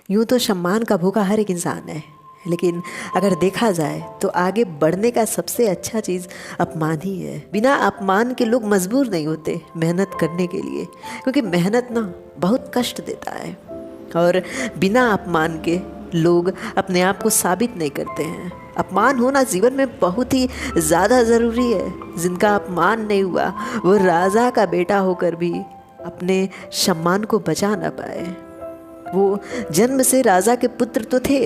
यूँ तो सम्मान का भूखा हर एक इंसान है, लेकिन अगर देखा जाए तो आगे बढ़ने का सबसे अच्छा चीज़ अपमान ही है। बिना अपमान के लोग मजबूर नहीं होते मेहनत करने के लिए, क्योंकि मेहनत ना बहुत कष्ट देता है। और बिना अपमान के लोग अपने आप को साबित नहीं करते हैं। अपमान होना जीवन में बहुत ही ज़्यादा ज़रूरी है। जिनका अपमान नहीं हुआ वो राजा का बेटा होकर भी अपने सम्मान को बचा ना पाए। वो जन्म से राजा के पुत्र तो थे,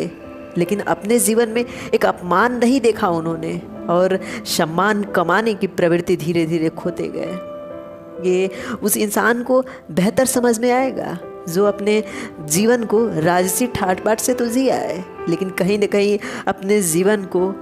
लेकिन अपने जीवन में एक अपमान नहीं देखा उन्होंने, और सम्मान कमाने की प्रवृत्ति धीरे धीरे खोते गए। ये उस इंसान को बेहतर समझ में आएगा जो अपने जीवन को राजसी ठाट बाट से तो जिया है, लेकिन कहीं न कहीं अपने जीवन को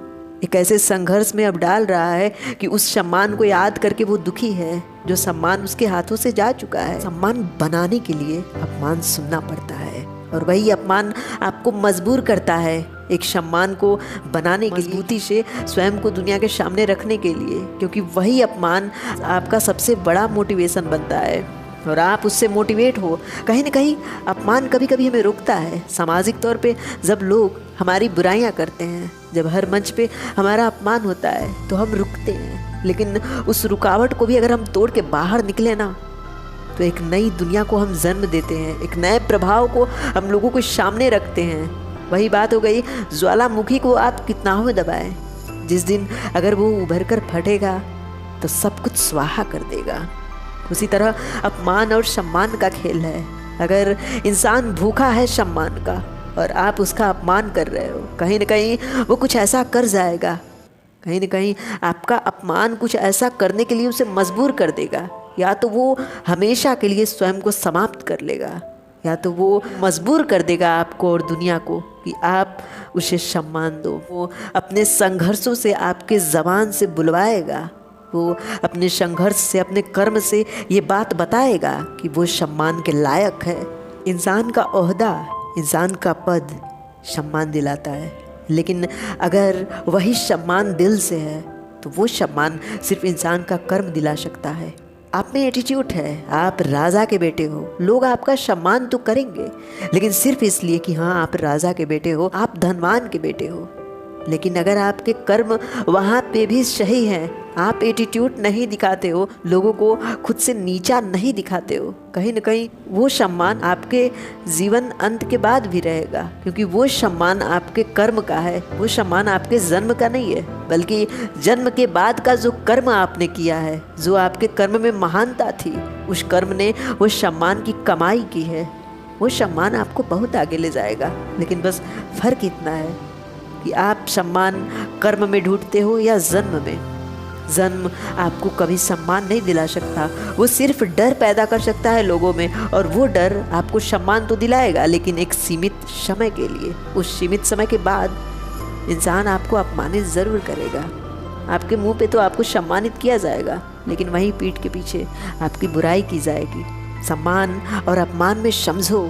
एक ऐसे संघर्ष में अब डाल रहा है कि उस सम्मान को याद करके वो दुखी है, जो सम्मान उसके हाथों से जा चुका है। सम्मान बनाने के लिए अपमान सुनना पड़ता है, और वही अपमान आपको मजबूर करता है एक सम्मान को बनाने की मजबूती से स्वयं को दुनिया के सामने रखने के लिए, क्योंकि वही अपमान आपका सबसे बड़ा मोटिवेशन बनता है और आप उससे मोटिवेट हो। कहीं ना कहीं अपमान कभी कभी हमें रोकता है सामाजिक तौर पे। जब लोग हमारी बुराइयां करते हैं, जब हर मंच पे हमारा अपमान होता है, तो हम रुकते हैं, लेकिन उस रुकावट को भी अगर हम तोड़ के बाहर निकले ना, तो एक नई दुनिया को हम जन्म देते हैं, एक नए प्रभाव को हम लोगों के सामने रखते हैं। वही बात हो गई, ज्वालामुखी को आप कितना में दबाएं, जिस दिन अगर वो उभर कर फटेगा तो सब कुछ स्वाहा कर देगा। उसी तरह अपमान और सम्मान का खेल है। अगर इंसान भूखा है सम्मान का और आप उसका अपमान कर रहे हो, कहीं ना कहीं वो कुछ ऐसा कर जाएगा, कहीं ना कहीं आपका अपमान कुछ ऐसा करने के लिए उसे मजबूर कर देगा। या तो वो हमेशा के लिए स्वयं को समाप्त कर लेगा, या तो वो मजबूर कर देगा आपको और दुनिया को कि आप उसे सम्मान दो। वो अपने संघर्षों से आपके ज़बान से बुलवाएगा, वो अपने संघर्ष से, अपने कर्म से ये बात बताएगा कि वो सम्मान के लायक है। इंसान का ओहदा, इंसान का पद सम्मान दिलाता है, लेकिन अगर वही सम्मान दिल से है तो वो सम्मान सिर्फ इंसान का कर्म दिला सकता है। आप में एटीट्यूड है, आप राजा के बेटे हो, लोग आपका सम्मान तो करेंगे, लेकिन सिर्फ इसलिए कि हाँ आप राजा के बेटे हो, आप धनवान के बेटे हो। लेकिन अगर आपके कर्म वहाँ पे भी सही हैं, आप एटीट्यूड नहीं दिखाते हो, लोगों को खुद से नीचा नहीं दिखाते हो, कहीं न कहीं वो सम्मान आपके जीवन अंत के बाद भी रहेगा, क्योंकि वो सम्मान आपके कर्म का है, वो सम्मान आपके जन्म का नहीं है, बल्कि जन्म के बाद का जो कर्म आपने किया है, जो आपके कर्म में महानता थी, उस कर्म ने वो सम्मान की कमाई की है। वो सम्मान आपको बहुत आगे ले जाएगा, लेकिन बस फर्क इतना है कि आप सम्मान कर्म में ढूंढते हो या जन्म में। जन्म आपको कभी सम्मान नहीं दिला सकता, वो सिर्फ डर पैदा कर सकता है लोगों में, और वो डर आपको सम्मान तो दिलाएगा, लेकिन एक सीमित समय के लिए। उस सीमित समय के बाद इंसान आपको अपमानित ज़रूर करेगा। आपके मुंह पे तो आपको सम्मानित किया जाएगा, लेकिन वहीं पीठ के पीछे आपकी बुराई की जाएगी। सम्मान और अपमान में समझो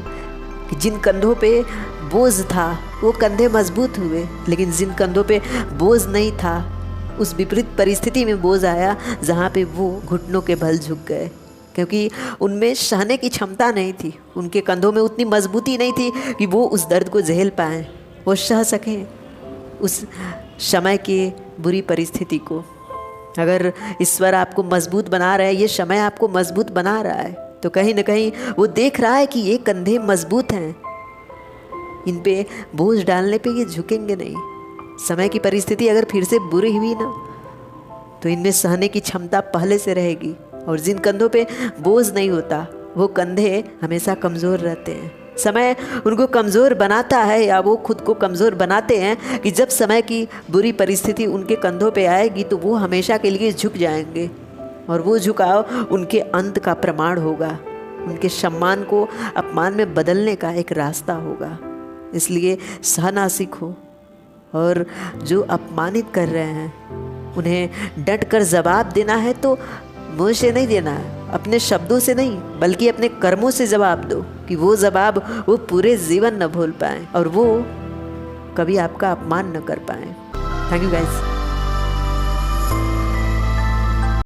कि जिन कंधों पे बोझ था वो कंधे मजबूत हुए, लेकिन जिन कंधों पे बोझ नहीं था उस विपरीत परिस्थिति में बोझ आया जहाँ पे वो घुटनों के बल झुक गए, क्योंकि उनमें सहने की क्षमता नहीं थी, उनके कंधों में उतनी मजबूती नहीं थी कि वो उस दर्द को झेल पाएँ, वो सह सकें उस समय की बुरी परिस्थिति को। अगर ईश्वर आपको मजबूत बना रहा है, ये समय आपको मजबूत बना रहा है, तो कहीं ना कहीं वो देख रहा है कि ये कंधे मजबूत हैं, इन पे बोझ डालने पे ये झुकेंगे नहीं। समय की परिस्थिति अगर फिर से बुरी हुई ना, तो इनमें सहने की क्षमता पहले से रहेगी, और जिन कंधों पे बोझ नहीं होता वो कंधे हमेशा कमज़ोर रहते हैं। समय उनको कमज़ोर बनाता है, या वो खुद को कमज़ोर बनाते हैं कि जब समय की बुरी परिस्थिति उनके कंधों पे आएगी तो वो हमेशा के लिए झुक जाएंगे, और वो झुकाव उनके अंत का प्रमाण होगा, उनके सम्मान को अपमान में बदलने का एक रास्ता होगा। इसलिए सहना सीखो, और जो अपमानित कर रहे हैं उन्हें डट कर जवाब देना है तो मुँह से नहीं देना है, अपने शब्दों से नहीं, बल्कि अपने कर्मों से जवाब दो, कि वो जवाब वो पूरे जीवन न भूल पाएँ और वो कभी आपका अपमान न कर पाएँ। Thank you guys.